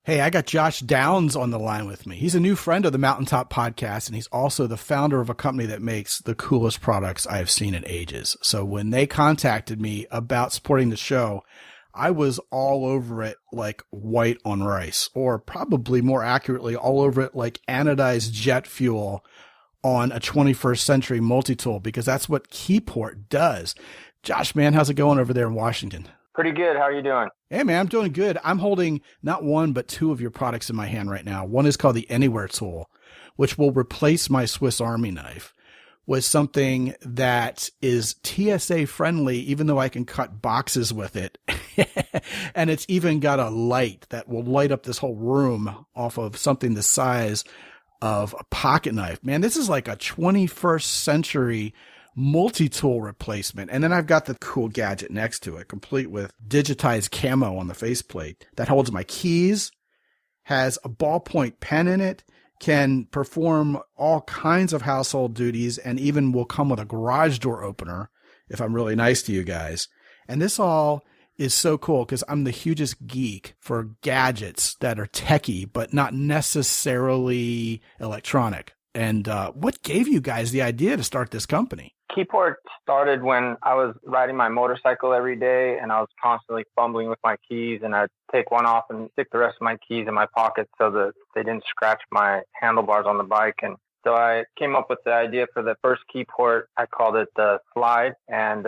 Hey, I got Josh Downs on the line with me. He's a new friend of the Mountaintop Podcast, and he's also the founder of a company that makes the coolest products I have seen in ages. So when they contacted me about supporting the show, I was all over it like white on rice, or probably more accurately, all over it like anodized jet fuel on a 21st century multi-tool, because that's what Keyport does. Josh, man, how's it going over there in Washington? Pretty good. How are you doing? Hey, man, I'm doing good. I'm holding not one, but two of your products in my hand right now. One is called the Anywhere Tool, which will replace my Swiss Army knife with something that is TSA friendly, even though I can cut boxes with it. And it's even got a light that will light up this whole room off of something the size of a pocket knife. Man, this is like a 21st century multi-tool replacement. And then I've got the cool gadget next to it, complete with digitized camo on the faceplate that holds my keys, has a ballpoint pen in it, can perform all kinds of household duties, and even will come with a garage door opener if I'm really nice to you guys. And this all is so cool because I'm the hugest geek for gadgets that are techie, but not necessarily electronic. And what gave you guys the idea to start this company? Keyport started when I was riding my motorcycle every day and I was constantly fumbling with my keys, and I'd take one off and stick the rest of my keys in my pocket so that they didn't scratch my handlebars on the bike. And so I came up with the idea for the first Keyport. I called it the Slide. And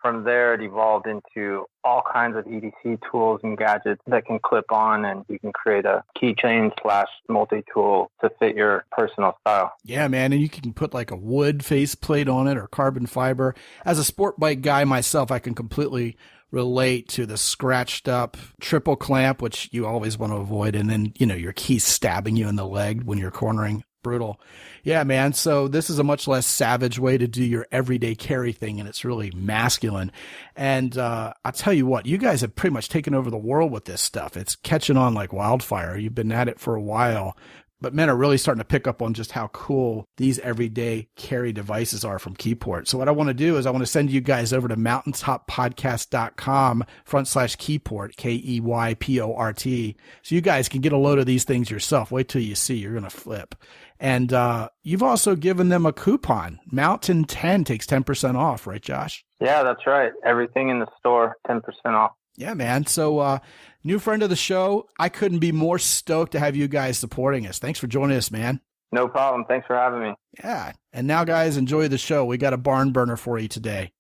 from there, it evolved into all kinds of EDC tools and gadgets that can clip on, and you can create a keychain / multi-tool to fit your personal style. Yeah, man. And you can put like a wood faceplate on it or carbon fiber. As a sport bike guy myself, I can completely relate to the scratched up triple clamp, which you always want to avoid. And then, your keys stabbing you in the leg when you're cornering. Brutal. Yeah, man. So this is a much less savage way to do your everyday carry thing, and it's really masculine. And I'll tell you what, you guys have pretty much taken over the world with this stuff. It's catching on like wildfire. You've been at it for a while, but men are really starting to pick up on just how cool these everyday carry devices are from Keyport. So what I want to do is I want to send you guys over to mountaintoppodcast.com/Keyport, KEYPORT. So you guys can get a load of these things yourself. Wait till you see, you're going to flip. And you've also given them a coupon. Mountain 10 takes 10% off, right, Josh? Yeah, that's right. Everything in the store, 10% off. Yeah, man. So new friend of the show. I couldn't be more stoked to have you guys supporting us. Thanks for joining us, man. No problem. Thanks for having me. Yeah. And now, guys, enjoy the show. We got a barn burner for you today.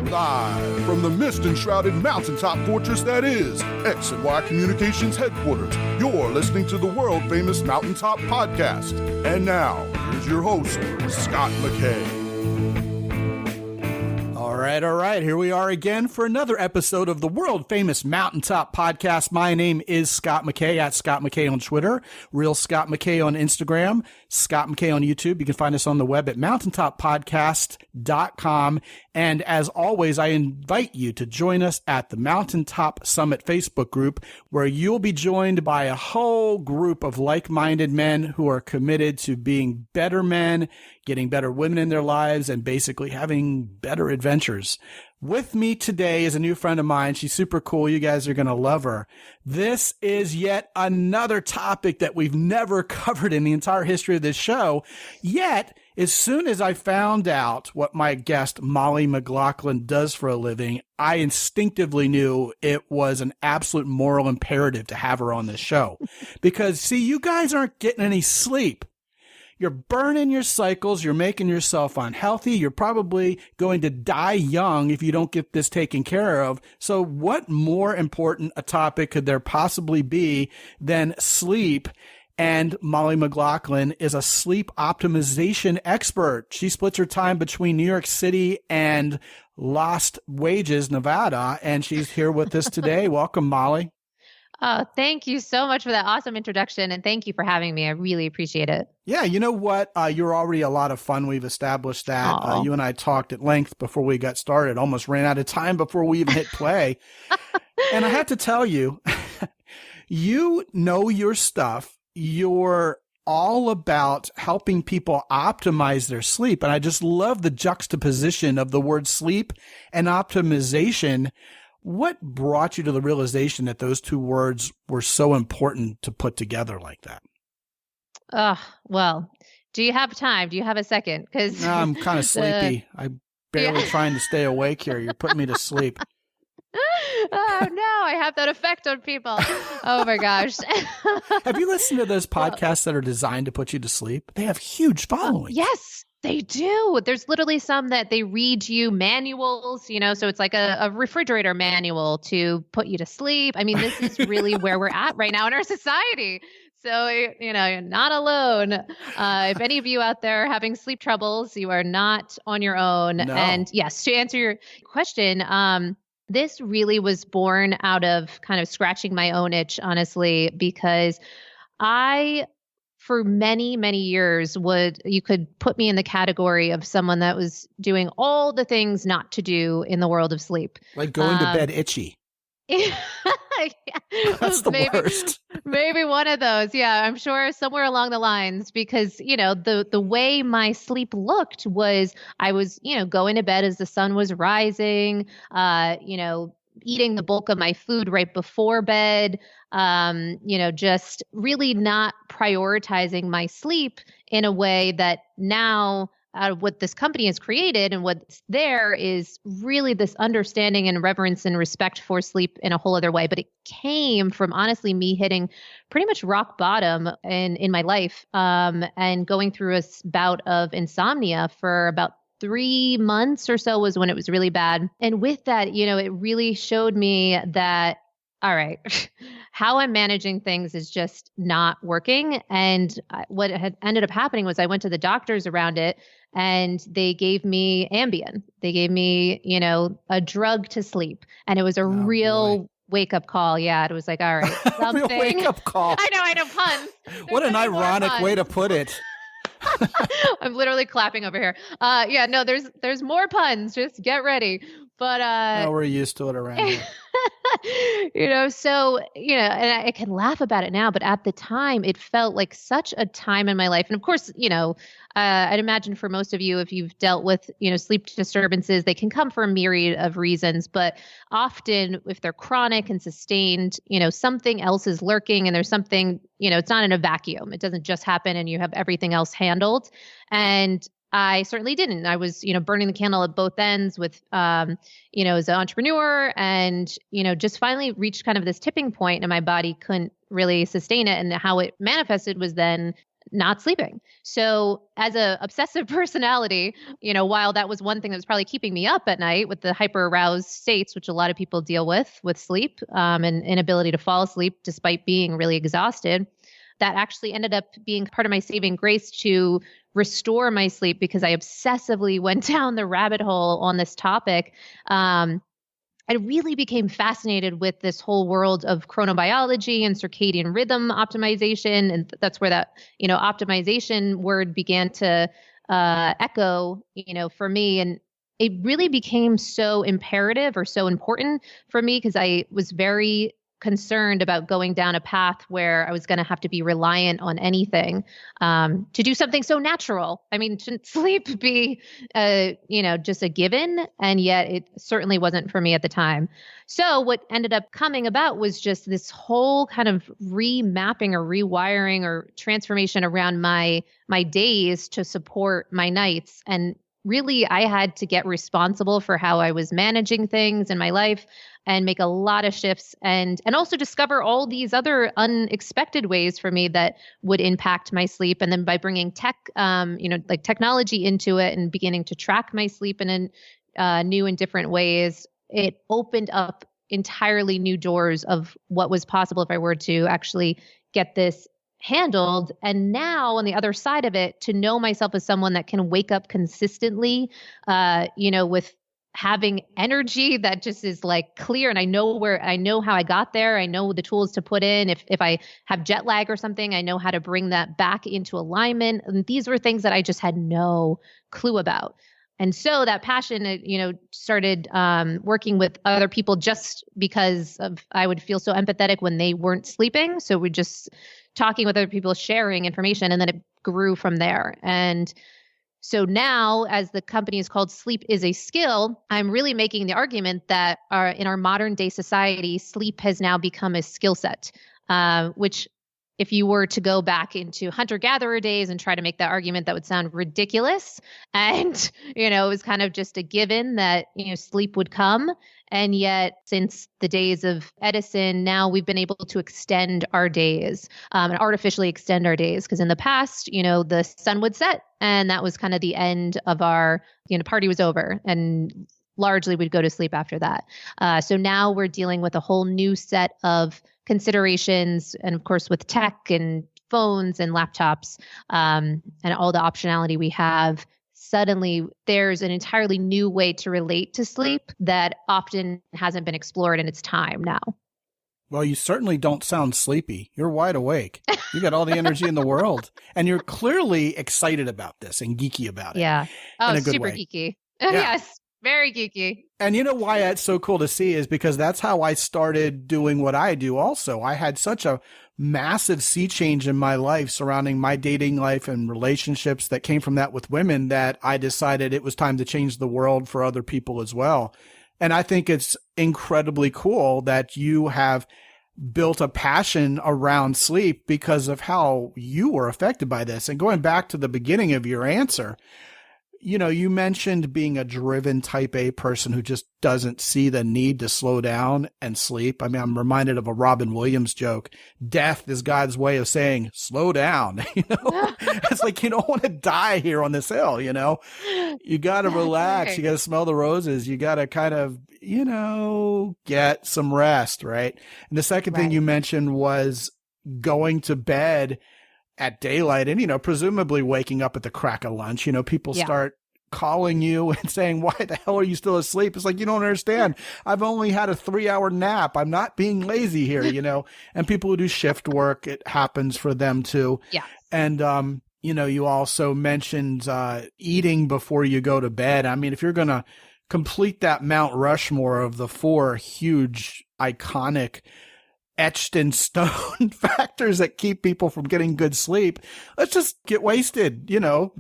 Live from the mist-enshrouded mountaintop fortress that is X and Y Communications headquarters, you're listening to the world-famous Mountaintop Podcast. And now, here's your host, Scott McKay. All right. Here we are again for another episode of the world-famous Mountaintop Podcast. My name is Scott McKay, at Scott McKay on Twitter, Real Scott McKay on Instagram, Scott McKay on YouTube. You can find us on the web at mountaintoppodcast.com. And as always, I invite you to join us at the Mountaintop Summit Facebook group, where you'll be joined by a whole group of like-minded men who are committed to being better men, getting better women in their lives, and basically having better adventures. With me today is a new friend of mine. She's super cool. You guys are going to love her. This is yet another topic that we've never covered in the entire history of this show. Yet, as soon as I found out what my guest, Mollie McGlocklin, does for a living, I instinctively knew it was an absolute moral imperative to have her on this show. Because, see, you guys aren't getting any sleep. You're burning your cycles. You're making yourself unhealthy. You're probably going to die young if you don't get this taken care of. So what more important a topic could there possibly be than sleep? And Mollie McGlocklin is a sleep optimization expert. She splits her time between New York City and Lost Wages, Nevada, and she's here with us today. Welcome, Mollie. Oh, thank you so much for that awesome introduction, and thank you for having me. I really appreciate it. Yeah, you know what? You're already a lot of fun. We've established that. You and I talked at length before we got started. Almost ran out of time before we even hit play. And I have to tell you, you know your stuff. You're all about helping people optimize their sleep. And I just love the juxtaposition of the word sleep and optimization. What brought you to the realization that those two words were so important to put together like that? Well, do you have time? Do you have a second? Because I'm kind of sleepy. I'm barely trying to stay awake here. You're putting me to sleep. Oh no, I have that effect on people. Oh my gosh. Have you listened to those podcasts that are designed to put you to sleep? They have huge followings. Yes, they do. There's literally some that they read you manuals, so it's like a refrigerator manual to put you to sleep. I mean, this is really where we're at right now in our society. So, you're not alone. If any of you out there are having sleep troubles, you are not on your own. No. And yes, to answer your question, this really was born out of kind of scratching my own itch, honestly, because for many, many years, you could put me in the category of someone that was doing all the things not to do in the world of sleep. Like going to bed itchy. That's the worst. Maybe one of those. Yeah, I'm sure somewhere along the lines, because, the way my sleep looked was I was, going to bed as the sun was rising, eating the bulk of my food right before bed, just really not prioritizing my sleep in a way that now what this company has created and what's there is really this understanding and reverence and respect for sleep in a whole other way. But it came from honestly me hitting pretty much rock bottom in my life, and going through a bout of insomnia for about 3 months or so was when it was really bad. And with that, it really showed me that, all right, how I'm managing things is just not working. And what had ended up happening was I went to the doctors around it, and they gave me Ambien. They gave me, a drug to sleep. And it was a real wake-up call. Yeah, it was like, all right, something. Real wake-up call. I know, puns. What an ironic way to put it. I'm literally clapping over here. No, there's more puns. Just get ready. But we're used to it around here. And I can laugh about it now, but at the time it felt like such a time in my life. And of course, I'd imagine for most of you, if you've dealt with, sleep disturbances, they can come for a myriad of reasons, but often if they're chronic and sustained, something else is lurking, and there's something, it's not in a vacuum. It doesn't just happen and you have everything else handled. And I certainly didn't. I was, burning the candle at both ends with, as an entrepreneur, and, just finally reached kind of this tipping point, and my body couldn't really sustain it. And how it manifested was then not sleeping. So as a obsessive personality, while that was one thing that was probably keeping me up at night with the hyper aroused states, which a lot of people deal with sleep, and inability to fall asleep despite being really exhausted, that actually ended up being part of my saving grace to restore my sleep, because I obsessively went down the rabbit hole on this topic. I really became fascinated with this whole world of chronobiology and circadian rhythm optimization. And that's where that, optimization word began to echo, for me. And it really became so imperative or so important for me, because I was very concerned about going down a path where I was going to have to be reliant on anything to do something so natural. I mean, shouldn't sleep be, just a given? And yet it certainly wasn't for me at the time. So what ended up coming about was just this whole kind of remapping or rewiring or transformation around my days to support my nights. And really, I had to get responsible for how I was managing things in my life and make a lot of shifts, and also discover all these other unexpected ways for me that would impact my sleep. And then by bringing tech, like technology into it and beginning to track my sleep in new and different ways, it opened up entirely new doors of what was possible if I were to actually get this handled. And now on the other side of it, to know myself as someone that can wake up consistently, with having energy that just is like clear, and I know how I got there. I know the tools to put in. If I have jet lag or something, I know how to bring that back into alignment. And these were things that I just had no clue about. And so that passion, started working with other people just because I would feel so empathetic when they weren't sleeping. So we just talking with other people, sharing information, and then it grew from there. And so now, as the company is called Sleep is a Skill, I'm really making the argument that in our modern day society, sleep has now become a skill set, which if you were to go back into hunter-gatherer days and try to make that argument, that would sound ridiculous. And, it was kind of just a given that, sleep would come. And yet, since the days of Edison, now we've been able to extend our days and artificially extend our days. Because in the past, the sun would set and that was kind of the end of our, party was over. And largely we'd go to sleep after that. So now we're dealing with a whole new set of considerations, and of course with tech and phones and laptops and all the optionality we have, suddenly there's an entirely new way to relate to sleep that often hasn't been explored, and it's time now. Well, you certainly don't sound sleepy. You're wide awake. You got all the energy in the world, and you're clearly excited about this and geeky about it. Yeah. Oh, in a good super way. geeky. Yeah. Yes. Very geeky. And you know why it's so cool to see is because that's how I started doing what I do also. I had such a massive sea change in my life surrounding my dating life and relationships that came from that with women that I decided it was time to change the world for other people as well. And I think it's incredibly cool that you have built a passion around sleep because of how you were affected by this. And going back to the beginning of your answer, you mentioned being a driven type A person who just doesn't see the need to slow down and sleep. I mean, I'm reminded of a Robin Williams joke. Death is God's way of saying, slow down. It's like, you don't want to die here on this hill, you got to relax. Right. You got to smell the roses. You got to kind of, get some rest. Right. And the second thing you mentioned was going to bed at daylight and, presumably waking up at the crack of lunch. People start calling you and saying, why the hell are you still asleep? It's like, you don't understand. I've only had a 3-hour nap. I'm not being lazy here, and people who do shift work, it happens for them too. Yeah. And, you also mentioned, eating before you go to bed. I mean, if you're going to complete that Mount Rushmore of the 4 huge, iconic, etched in stone factors that keep people from getting good sleep, let's just get wasted,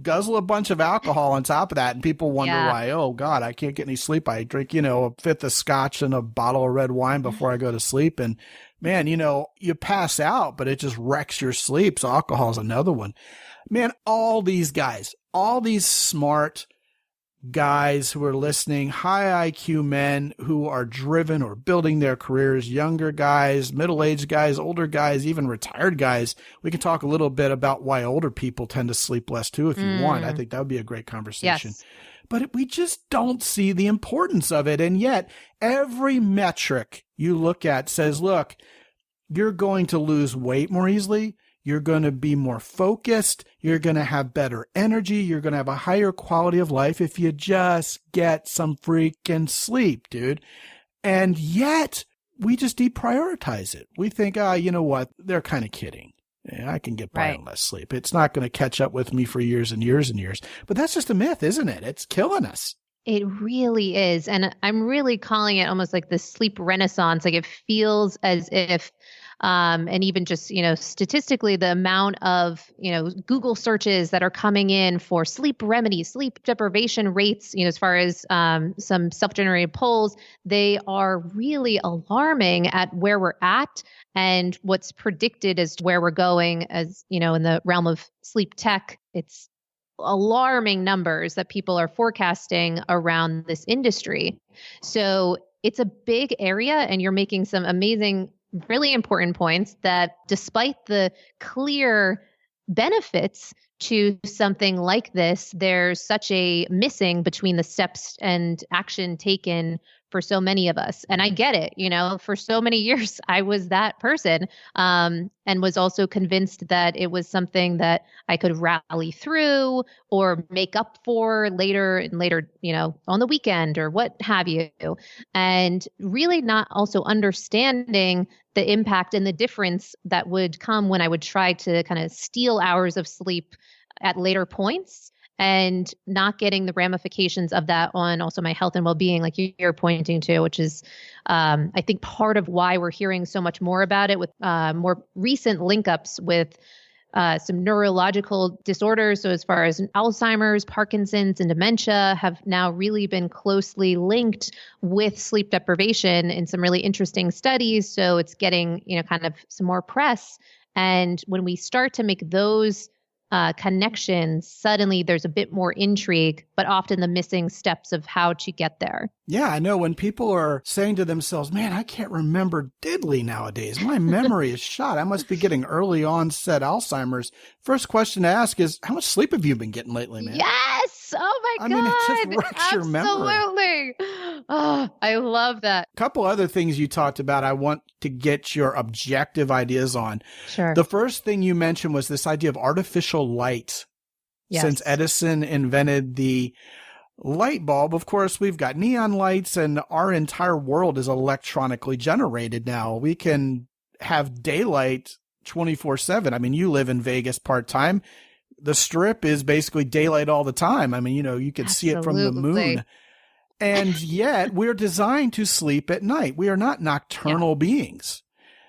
guzzle a bunch of alcohol on top of that. And people wonder why, oh God, I can't get any sleep. I drink, a fifth of scotch and a bottle of red wine before I go to sleep. And man, you pass out, but it just wrecks your sleep. So alcohol is another one. Man, all these guys, all these smart guys who are listening, high IQ men who are driven or building their careers, younger guys, middle-aged guys, older guys, even retired guys. We can talk a little bit about why older people tend to sleep less too if you want. I think that would be a great conversation. Yes. But we just don't see the importance of it. And yet every metric you look at says, look, you're going to lose weight more easily. You're going to be more focused. You're going to have better energy. You're going to have a higher quality of life if you just get some freaking sleep, dude. And yet we just deprioritize it. We think, you know what? They're kind of kidding. Yeah, I can get by on less sleep. It's not going to catch up with me for years and years and years. But that's just a myth, isn't it? It's killing us. It really is. And I'm really calling it almost like the sleep renaissance. Like it feels as if and even just, statistically, the amount of, Google searches that are coming in for sleep remedies, sleep deprivation rates, as far as some self-generated polls, they are really alarming at where we're at and what's predicted as to where we're going as, in the realm of sleep tech. It's alarming numbers that people are forecasting around this industry. So it's a big area, and you're making some amazing, really important points that despite the clear benefits to something like this, there's such a missing between the steps and action taken for so many of us. And I get it, for so many years, I was that person and was also convinced that it was something that I could rally through or make up for later, on the weekend or what have you. And really not also understanding the impact and the difference that would come when I would try to kind of steal hours of sleep at later points and not getting the ramifications of that on also my health and well-being, like you're pointing to, which is, I think, part of why we're hearing so much more about it with more recent link-ups with some neurological disorders. So as far as Alzheimer's, Parkinson's, and dementia have now really been closely linked with sleep deprivation in some really interesting studies. So it's getting, kind of some more press. And when we start to make those connections, suddenly there's a bit more intrigue, but often the missing steps of how to get there. Yeah, I know when people are saying to themselves, man, I can't remember diddly nowadays. My memory is shot. I must be getting early onset Alzheimer's. First question to ask is, how much sleep have you been getting lately, man? Yes. Oh my God. I mean, it just wrecks your memory. Absolutely. Oh, I love that. A couple other things you talked about I want to get your objective ideas on. Sure. The first thing you mentioned was this idea of artificial light. Yes. Since Edison invented the light bulb, of course, we've got neon lights and our entire world is electronically generated now. We can have daylight 24/7. I mean, you live in Vegas part-time. The Strip is basically daylight all the time. I mean, you can see it from the moon. And yet we're designed to sleep at night. We are not nocturnal beings.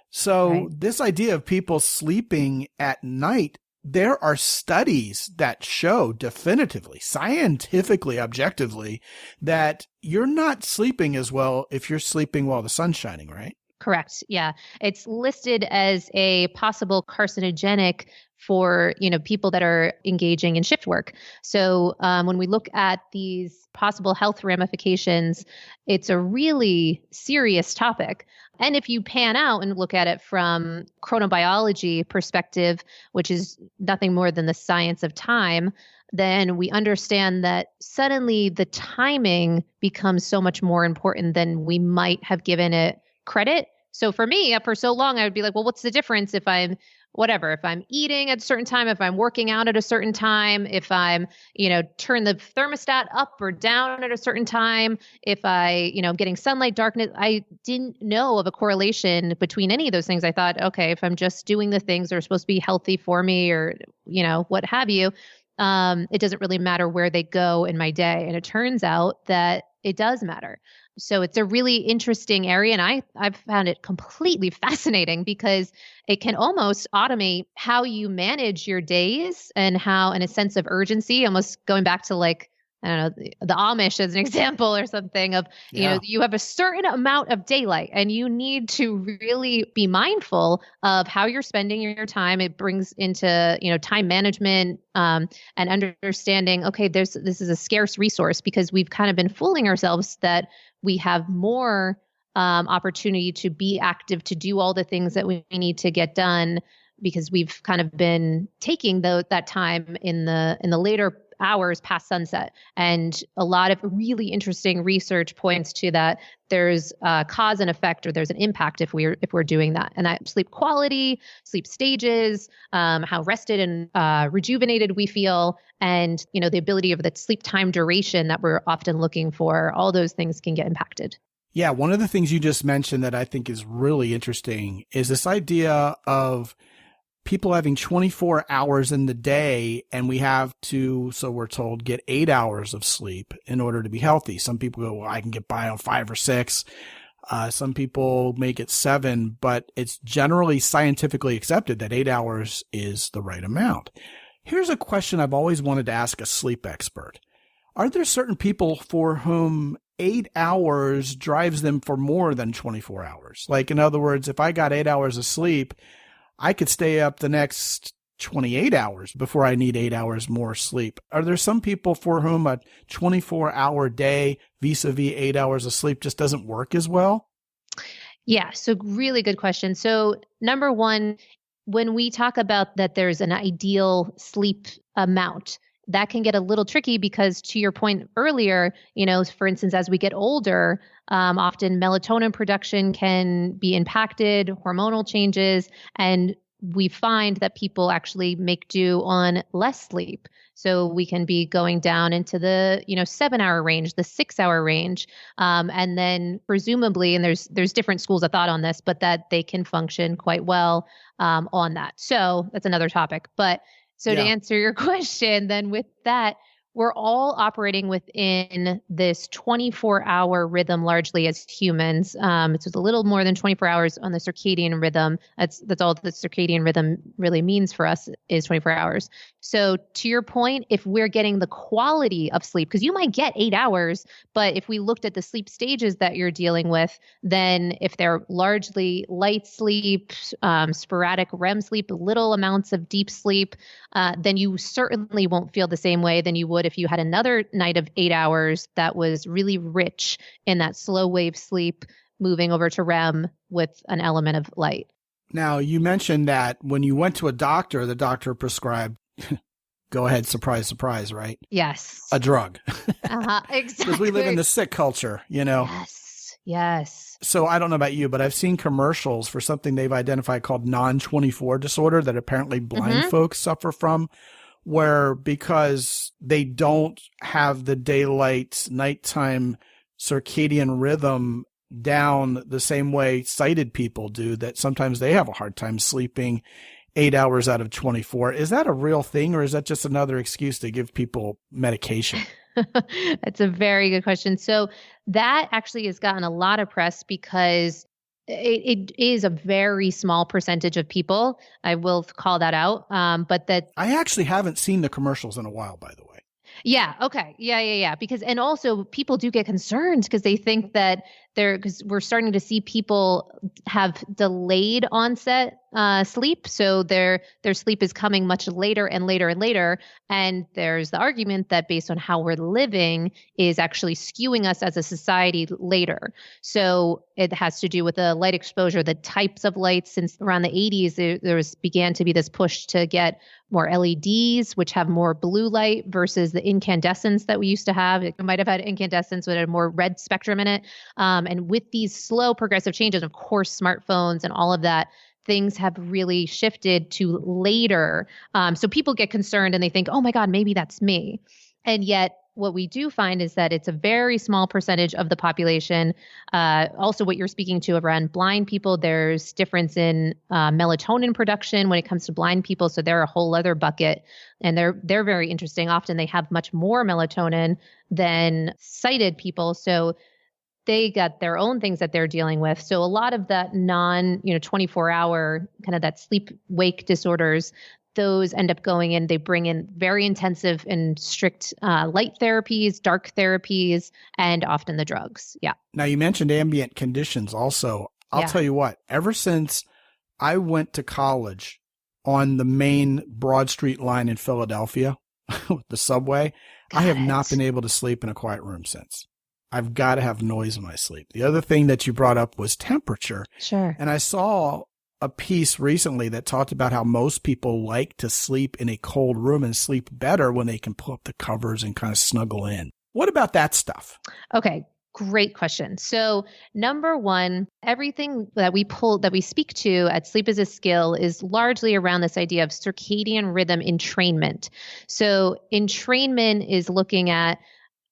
So this idea of people sleeping at night, there are studies that show definitively, scientifically, objectively, that you're not sleeping as well if you're sleeping while the sun's shining, right? Correct. Yeah. It's listed as a possible carcinogenic for, people that are engaging in shift work. So when we look at these possible health ramifications, it's a really serious topic. And if you pan out and look at it from chronobiology perspective, which is nothing more than the science of time, then we understand that suddenly the timing becomes so much more important than we might have given it credit. So for me, for so long, I would be like, well, what's the difference if I'm eating at a certain time, if I'm working out at a certain time, if I'm, turn the thermostat up or down at a certain time, if I, getting sunlight, darkness. I didn't know of a correlation between any of those things. I thought, okay, if I'm just doing the things that are supposed to be healthy for me or, what have you, it doesn't really matter where they go in my day. And it turns out that it does matter. So it's a really interesting area. And I've found it completely fascinating because it can almost automate how you manage your days and how, in a sense of urgency, almost going back to like, I don't know, the Amish as an example or something of, you have a certain amount of daylight and you need to really be mindful of how you're spending your time. It brings into, time management and understanding, okay, this is a scarce resource because we've kind of been fooling ourselves that we have more opportunity to be active, to do all the things that we need to get done because we've kind of been taking that time in the later hours past sunset. And a lot of really interesting research points to that there's a cause and effect, or there's an impact if we're doing that. And that sleep quality, sleep stages, how rested and rejuvenated we feel, and the ability of the sleep time duration that we're often looking for, all those things can get impacted. Yeah, one of the things you just mentioned that I think is really interesting is this idea of people having 24 hours in the day, and we have to, so we're told, get 8 hours of sleep in order to be healthy. Some people go, well, I can get by on 5 or 6. Some people make it 7, but it's generally scientifically accepted that 8 hours is the right amount. Here's a question I've always wanted to ask a sleep expert. Are there certain people for whom 8 hours drives them for more than 24 hours? Like, in other words, if I got 8 hours of sleep, I could stay up the next 28 hours before I need 8 hours more sleep. Are there some people for whom a 24-hour day vis-a-vis 8 hours of sleep just doesn't work as well? Yeah, so really good question. So number one, when we talk about that there's an ideal sleep amount, that can get a little tricky because, to your point earlier, for instance, as we get older, often melatonin production can be impacted, hormonal changes, and we find that people actually make do on less sleep. So we can be going down into the 7-hour range, the 6-hour range, and then presumably, and there's different schools of thought on this, but that they can function quite well on that. So that's another topic. But to answer your question, then with that, we're all operating within this 24-hour rhythm largely as humans. It's just a little more than 24 hours on the circadian rhythm. That's all the circadian rhythm really means for us is 24 hours. So to your point, if we're getting the quality of sleep, because you might get 8 hours, but if we looked at the sleep stages that you're dealing with, then if they're largely light sleep, sporadic REM sleep, little amounts of deep sleep, then you certainly won't feel the same way than you would if you had another night of 8 hours that was really rich in that slow wave sleep, moving over to REM with an element of light. Now, you mentioned that when you went to a doctor, the doctor prescribed, go ahead, surprise, surprise, right? Yes. A drug. Exactly. Because we live in the sick culture, you know? Yes. So I don't know about you, but I've seen commercials for something they've identified called non-24 disorder that apparently blind folks suffer from, where because they don't have the daylight, nighttime circadian rhythm down the same way sighted people do, that sometimes they have a hard time sleeping 8 hours out of 24. Is that a real thing, or is that just another excuse to give people medication? That's a very good question. So that actually has gotten a lot of press because it is a very small percentage of people. I will call that out. But that I actually haven't seen the commercials in a while, by the way. Yeah. Okay. Yeah. Because, and also people do get concerned because they think that because we're starting to see people have delayed onset sleep. So their sleep is coming much later and later and later. And there's the argument that based on how we're living is actually skewing us as a society later. So it has to do with the light exposure, the types of lights. Since around the 80s, there began to be this push to get more LEDs, which have more blue light versus the incandescents that we used to have. It might have had incandescents with a more red spectrum in it. And with these slow progressive changes, of course, smartphones and all of that, things have really shifted to later. So people get concerned and they think, oh my God, maybe that's me. And yet what we do find is that it's a very small percentage of the population. Also, what you're speaking to around blind people, there's difference in melatonin production when it comes to blind people. So they're a whole other bucket, and they're very interesting. Often they have much more melatonin than sighted people. So they got their own things that they're dealing with. So a lot of that 24-hour kind of that sleep wake disorders, those end up going in, they bring in very intensive and strict light therapies, dark therapies, and often the drugs. Yeah. Now you mentioned ambient conditions also. I'll tell you what, ever since I went to college on the main Broad Street line in Philadelphia, the subway, I have not been able to sleep in a quiet room since. I've got to have noise in my sleep. The other thing that you brought up was temperature. Sure. And I saw a piece recently that talked about how most people like to sleep in a cold room and sleep better when they can pull up the covers and kind of snuggle in. What about that stuff? Okay. Great question. So number one, everything that we speak to at Sleep is a Skill is largely around this idea of circadian rhythm entrainment. So entrainment is looking at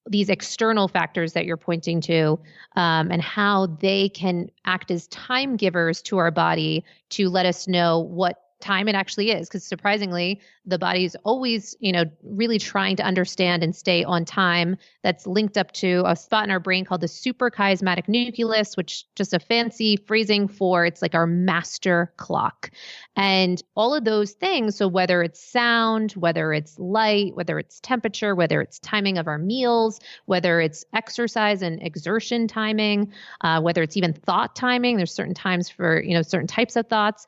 these external factors that you're pointing to, and how they can act as time givers to our body to let us know what time it actually is. Because surprisingly, the body is always, really trying to understand and stay on time. That's linked up to a spot in our brain called the suprachiasmatic nucleus, which just a fancy phrasing for it's like our master clock. And all of those things, so whether it's sound, whether it's light, whether it's temperature, whether it's timing of our meals, whether it's exercise and exertion timing, whether it's even thought timing, there's certain times for, certain types of thoughts.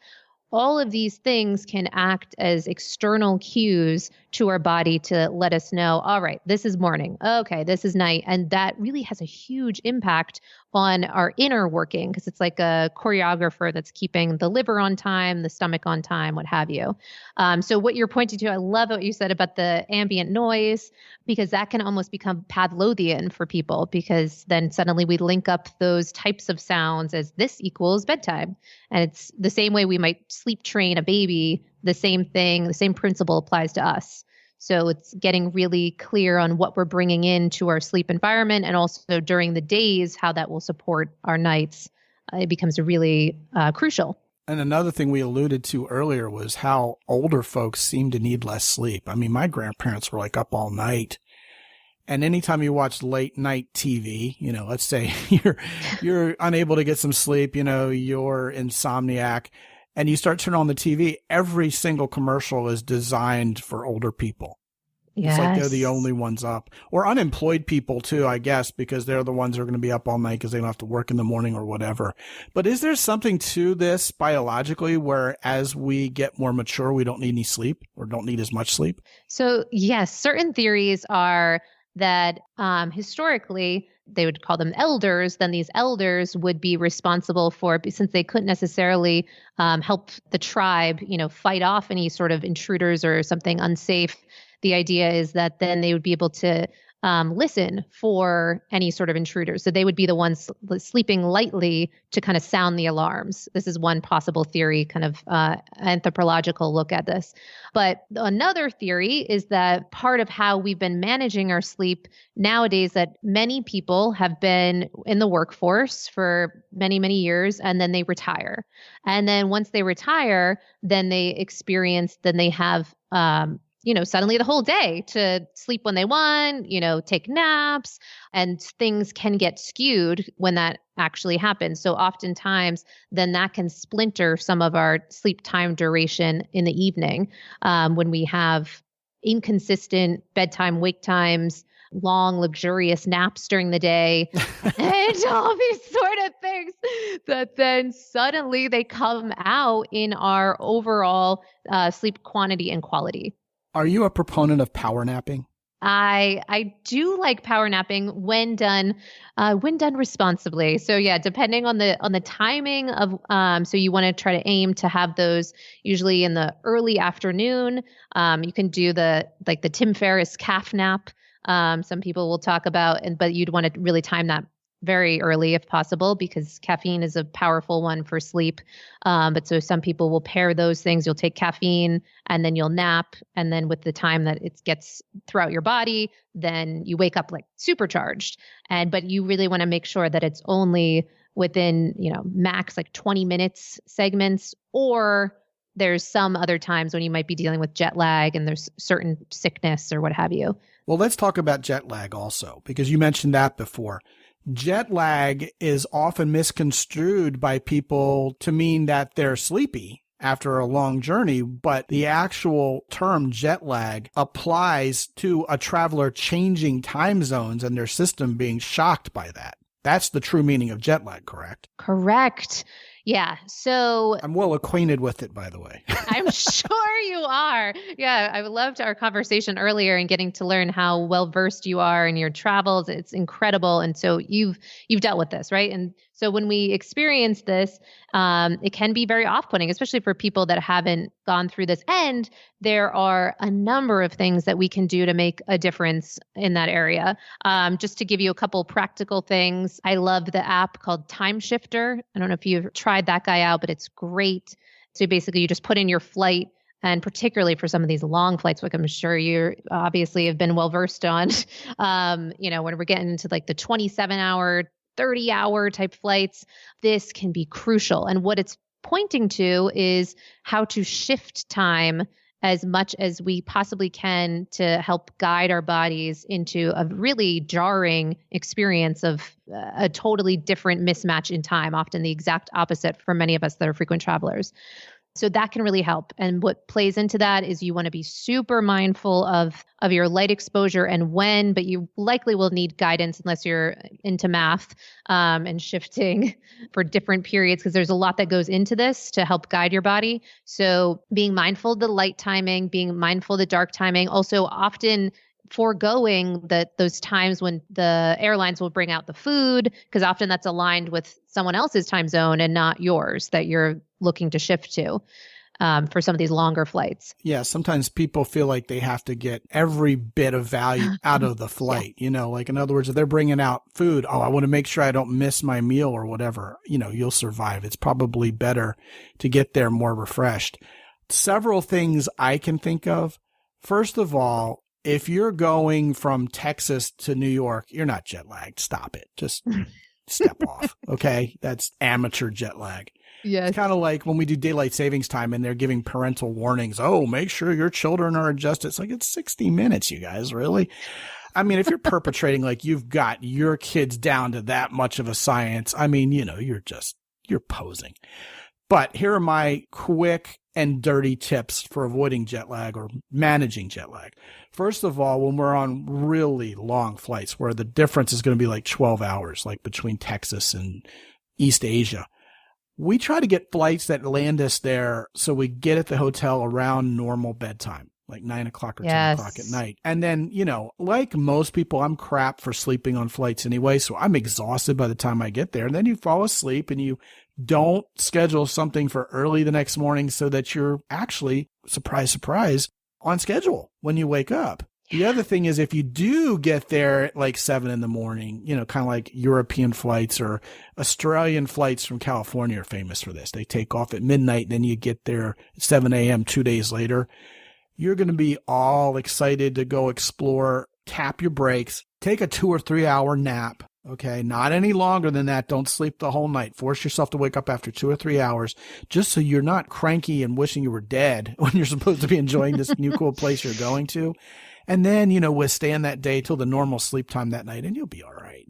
All of these things can act as external cues to our body to let us know, all right, this is morning. Okay, this is night. And that really has a huge impact on our inner working because it's like a choreographer that's keeping the liver on time, the stomach on time, what have you. So what you're pointing to, I love what you said about the ambient noise because that can almost become Pavlovian for people because then suddenly we link up those types of sounds as this equals bedtime. And it's the same way we might sleep train a baby, the same thing, the same principle applies to us. So it's getting really clear on what we're bringing into our sleep environment and also during the days, how that will support our nights. It becomes really crucial. And another thing we alluded to earlier was how older folks seem to need less sleep. I mean, my grandparents were like up all night And anytime you watch late night TV, let's say you're unable to get some sleep, you're insomniac, and you start turning on the TV, every single commercial is designed for older people. Yes. It's like they're the only ones up. Or unemployed people too, I guess, because they're the ones who are going to be up all night because they don't have to work in the morning or whatever. But is there something to this biologically where as we get more mature, we don't need any sleep or don't need as much sleep? So yes, certain theories are that historically, they would call them elders, then these elders would be responsible for, since they couldn't necessarily help the tribe, fight off any sort of intruders or something unsafe. The idea is that then they would be able to listen for any sort of intruders. So they would be the ones sleeping lightly to kind of sound the alarms. This is one possible theory, kind of anthropological look at this. But another theory is that part of how we've been managing our sleep nowadays, that many people have been in the workforce for many, many years, and then they retire. And then once they retire, then they have suddenly the whole day to sleep when they want, take naps, and things can get skewed when that actually happens. So oftentimes then that can splinter some of our sleep time duration in the evening when we have inconsistent bedtime, wake times, long, luxurious naps during the day, and all these sort of things that then suddenly they come out in our overall sleep quantity and quality. Are you a proponent of power napping? I do like power napping when done responsibly. So yeah, depending on the timing of so you want to try to aim to have those usually in the early afternoon. You can do the Tim Ferriss calf nap. Some people will talk about, but you'd want to really time that very early if possible, because caffeine is a powerful one for sleep. But so some people will pair those things. You'll take caffeine and then you'll nap. And then with the time that it gets throughout your body, then you wake up like supercharged. But you really want to make sure that it's only within, max like 20 minutes segments, or there's some other times when you might be dealing with jet lag and there's certain sickness or what have you. Well, let's talk about jet lag also, because you mentioned that before. Jet lag is often misconstrued by people to mean that they're sleepy after a long journey, but the actual term jet lag applies to a traveler changing time zones and their system being shocked by that. That's the true meaning of jet lag, correct? Correct. Yeah. So I'm well acquainted with it, by the way. I'm sure you are. Yeah. I loved our conversation earlier and getting to learn how well versed you are in your travels. It's incredible. And so you've dealt with this, right? And so when we experience this, it can be very off-putting, especially for people that haven't gone through this. And there are a number of things that we can do to make a difference in that area. Just to give you a couple practical things, I love the app called Time Shifter. I don't know if you've tried that guy out, but it's great. So basically you just put in your flight, and particularly for some of these long flights, like I'm sure you obviously have been well versed on, when we're getting into like the 27-hour, 30-hour type flights, this can be crucial. And what it's pointing to is how to shift time as much as we possibly can to help guide our bodies into a really jarring experience of a totally different mismatch in time, often the exact opposite for many of us that are frequent travelers. So that can really help. And what plays into that is you want to be super mindful of your light exposure and when, but you likely will need guidance unless you're into math and shifting for different periods, because there's a lot that goes into this to help guide your body. So being mindful of the light timing, being mindful of the dark timing, also often foregoing those times when the airlines will bring out the food, because often that's aligned with someone else's time zone and not yours that you're looking to shift to for some of these longer flights. Yeah, sometimes people feel like they have to get every bit of value out of the flight. Yeah. Like in other words, if they're bringing out food, I want to make sure I don't miss my meal or whatever, you'll survive. It's probably better to get there more refreshed. Several things I can think of. First of all, if you're going from Texas to New York, you're not jet lagged. Stop it. Just step off. Okay. That's amateur jet lag. Yes. It's kind of like when we do daylight savings time and they're giving parental warnings. Oh, make sure your children are adjusted. It's like, it's 60 minutes, you guys, really. I mean, if you're perpetrating like you've got your kids down to that much of a science, I mean, you're posing. But here are my quick and dirty tips for avoiding jet lag or managing jet lag. First of all, when we're on really long flights where the difference is going to be like 12 hours, like between Texas and East Asia, we try to get flights that land us there so we get at the hotel around normal bedtime, like 9 o'clock or 10 o'clock at night. And then, like most people, I'm crap for sleeping on flights anyway, so I'm exhausted by the time I get there. And then you fall asleep and you don't schedule something for early the next morning so that you're actually, surprise, surprise, on schedule when you wake up. The other thing is if you do get there at like 7 in the morning, kind of like European flights or Australian flights from California are famous for this. They take off at midnight, then you get there at 7 a.m. 2 days later. You're going to be all excited to go explore, tap your brakes, take a 2 or 3 hour nap. Okay, not any longer than that. Don't sleep the whole night. Force yourself to wake up after 2 or 3 hours just so you're not cranky and wishing you were dead when you're supposed to be enjoying this new cool place you're going to. And then, withstand that day till the normal sleep time that night and you'll be all right.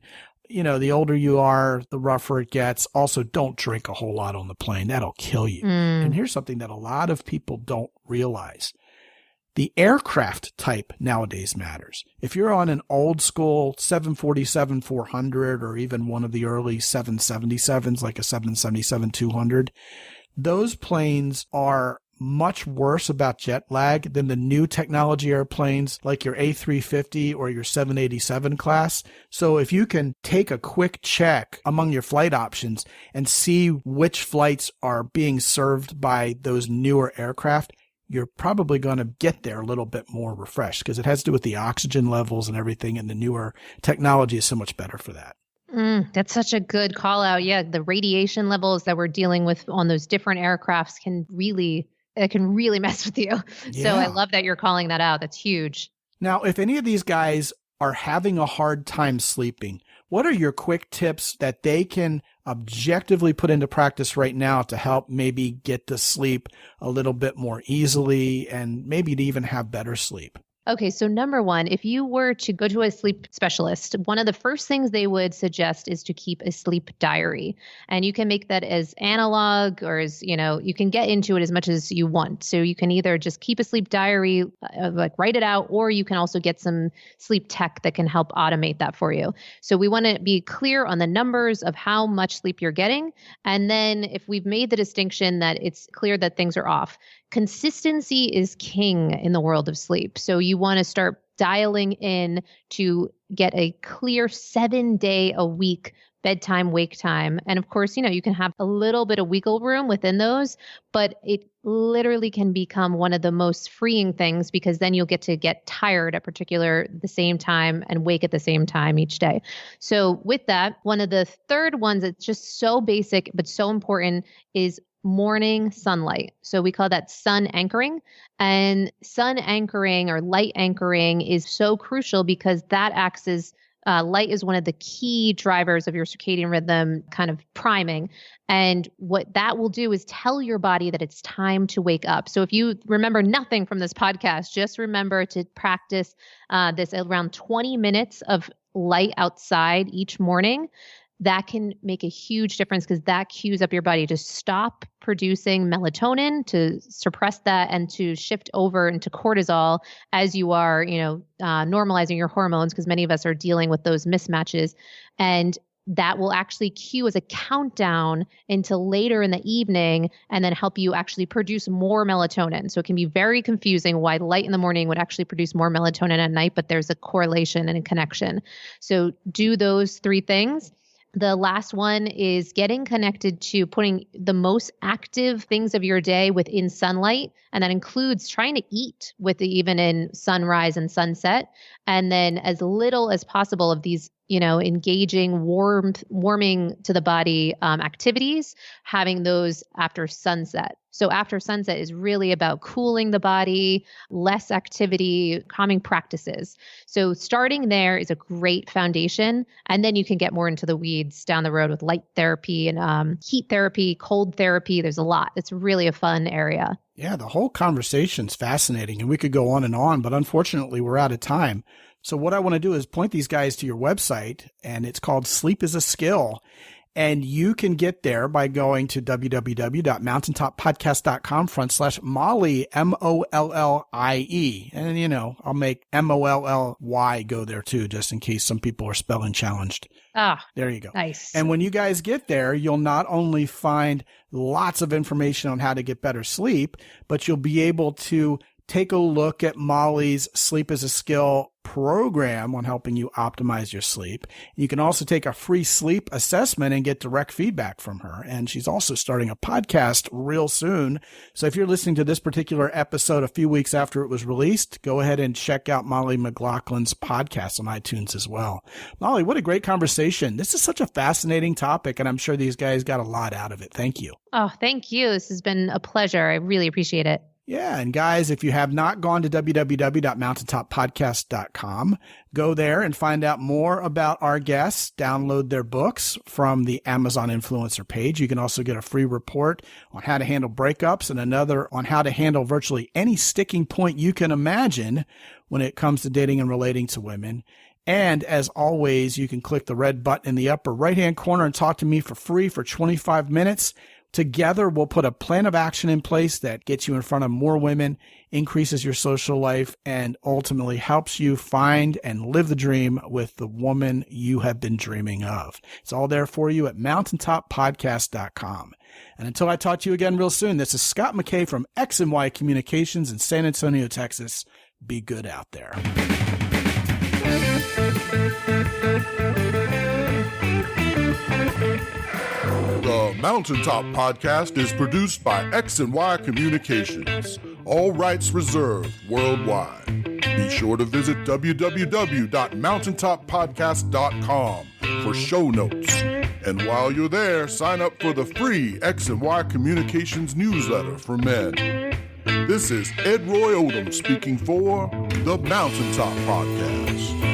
The older you are, the rougher it gets. Also, don't drink a whole lot on the plane. That'll kill you. And here's something that a lot of people don't realize. The aircraft type nowadays matters. If you're on an old school 747-400 or even one of the early 777s, like a 777-200, those planes are much worse about jet lag than the new technology airplanes like your A350 or your 787 class. So if you can take a quick check among your flight options and see which flights are being served by those newer aircraft, you're probably going to get there a little bit more refreshed because it has to do with the oxygen levels and everything. And the newer technology is so much better for that. That's such a good call out. Yeah. The radiation levels that we're dealing with on those different aircrafts can really mess with you. Yeah. So I love that you're calling that out. That's huge. Now, if any of these guys are having a hard time sleeping, what are your quick tips that they can objectively put into practice right now to help maybe get to sleep a little bit more easily and maybe to even have better sleep? Okay, so number one, if you were to go to a sleep specialist, one of the first things they would suggest is to keep a sleep diary. And you can make that as analog or as, you can get into it as much as you want. So you can either just keep a sleep diary, like write it out, or you can also get some sleep tech that can help automate that for you. So we want to be clear on the numbers of how much sleep you're getting. And then if we've made the distinction that it's clear that things are off, consistency is king in the world of sleep. So you want to start dialing in to get a clear 7-day-a-week bedtime, wake time. And of course, you can have a little bit of wiggle room within those, but it literally can become one of the most freeing things because then you'll get tired at the same time and wake at the same time each day. So with that, one of the third ones that's just so basic, but so important is morning sunlight. So we call that sun anchoring. And sun anchoring or light anchoring is so crucial because that acts as light is one of the key drivers of your circadian rhythm kind of priming. And what that will do is tell your body that it's time to wake up. So if you remember nothing from this podcast, just remember to practice this around 20 minutes of light outside each morning. That can make a huge difference because that cues up your body to stop producing melatonin, to suppress that, and to shift over into cortisol as you are, normalizing your hormones because many of us are dealing with those mismatches. And that will actually cue as a countdown until later in the evening and then help you actually produce more melatonin. So it can be very confusing why light in the morning would actually produce more melatonin at night, but there's a correlation and a connection. So do those 3 things. The last one is getting connected to putting the most active things of your day within sunlight. And that includes trying to eat even in sunrise and sunset. And then as little as possible of these, engaging, warming to the body activities, having those after sunset. So after sunset is really about cooling the body, less activity, calming practices. So starting there is a great foundation. And then you can get more into the weeds down the road with light therapy and heat therapy, cold therapy. There's a lot. It's really a fun area. Yeah, the whole conversation's fascinating and we could go on and on, but unfortunately we're out of time. So what I want to do is point these guys to your website, and it's called Sleep is a Skill. And you can get there by going to www.mountaintoppodcast.com/Mollie, MOLLIE. And, I'll make MOLLY go there too, just in case some people are spelling challenged. There you go. Nice. And when you guys get there, you'll not only find lots of information on how to get better sleep, but you'll be able to take a look at Mollie's Sleep is a Skill program on helping you optimize your sleep. You can also take a free sleep assessment and get direct feedback from her. And she's also starting a podcast real soon. So if you're listening to this particular episode a few weeks after it was released, go ahead and check out Mollie McGlocklin's podcast on iTunes as well. Mollie, what a great conversation. This is such a fascinating topic, and I'm sure these guys got a lot out of it. Thank you. Oh, thank you. This has been a pleasure. I really appreciate it. Yeah. And guys, if you have not gone to www.mountaintoppodcast.com, go there and find out more about our guests, download their books from the Amazon influencer page. You can also get a free report on how to handle breakups and another on how to handle virtually any sticking point you can imagine when it comes to dating and relating to women. And as always, you can click the red button in the upper right-hand corner and talk to me for free for 25 minutes. Together, we'll put a plan of action in place that gets you in front of more women, increases your social life, and ultimately helps you find and live the dream with the woman you have been dreaming of. It's all there for you at mountaintoppodcast.com. And until I talk to you again real soon, this is Scott McKay from X&Y Communications in San Antonio, Texas. Be good out there. The Mountaintop Podcast is produced by X&Y Communications. All rights reserved worldwide. Be sure to visit www.mountaintoppodcast.com for show notes. And while you're there, sign up for the free X&Y Communications newsletter for men. This is Ed Roy Odom speaking for the Mountaintop Podcast.